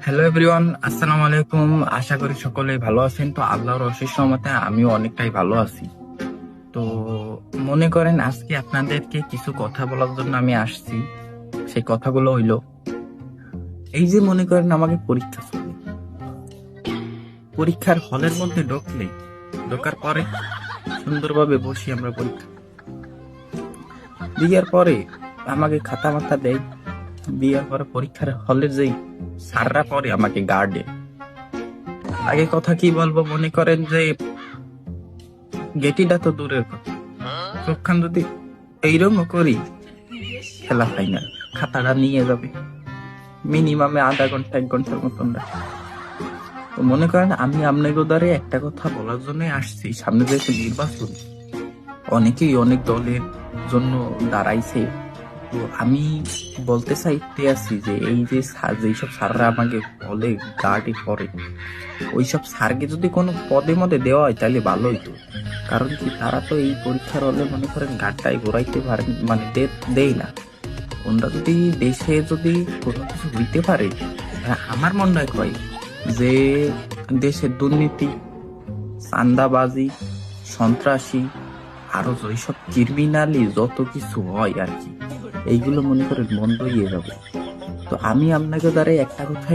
Hello everyone, আসসালামু আলাইকুম। আশা করি সকলেই ভালো আছেন। তো আল্লাহর অশেষ রহমতে আমিও অনেকটাই ভালো আছি। তো মনে করেন আজকে আপনাদেরকে কিছু কথা বলার জন্য আমি আসছি। সেই কথাগুলো হইলো, এই যে মনে করেন আমাকে পরীক্ষা চলে, পরীক্ষার হলের মধ্যে ঢোকার পরে সুন্দরভাবে বসি আমরা পরীক্ষা দেওয়ার পরে আমাকে খাতা মাথা দেয়। দেওয়ার পরে পরীক্ষার হলের যেই স্যাররা পরে আমাকে গার্ডে, আগে কথা কি বলবো, মনে করেন যে গেটিটা তো দূরের কথা, চোখখান যদি এইরকম করি খেলা ফাইনাল, খাতাটা নিয়ে যাবে মিনিমামে আধা ঘন্টা 1 ঘন্টার মতন রাখে। তো মনে করেন আমি আপনাকে দ্বারে একটা কথা বলার জন্য আসছি, সামনে যেহেতু নির্বাচন, অনেকেই অনেক দলের জন্য দাঁড়াইছে। তো আমি বলতে চাইতে আছি যে এই যে যেসব স্যাররা আমাকে বলে গার্ডে করে, ওইসব স্যারকে যদি কোনো পদে মদে দেওয়া হয় তাহলে ভালো হইতো। কারণ কি, তারা তো এই পরীক্ষার হলে মনে করেন গাড়টাই ঘোরাইতে পারেন, মানে দেয় না। ওনরা যদি দেশে যদি কোনো কিছু হইতে পারে, আমার মনে হয় যে দেশের দুর্নীতি, চাঁদাবাজি, সন্ত্রাসী, আরো যেসব ক্রিমিনালি যত কিছু হয় আর কি, এইগুলো মনে করেন বন্ধ হয়ে যাবে। তো আমি আপনাকে দ্বারা একটা কথা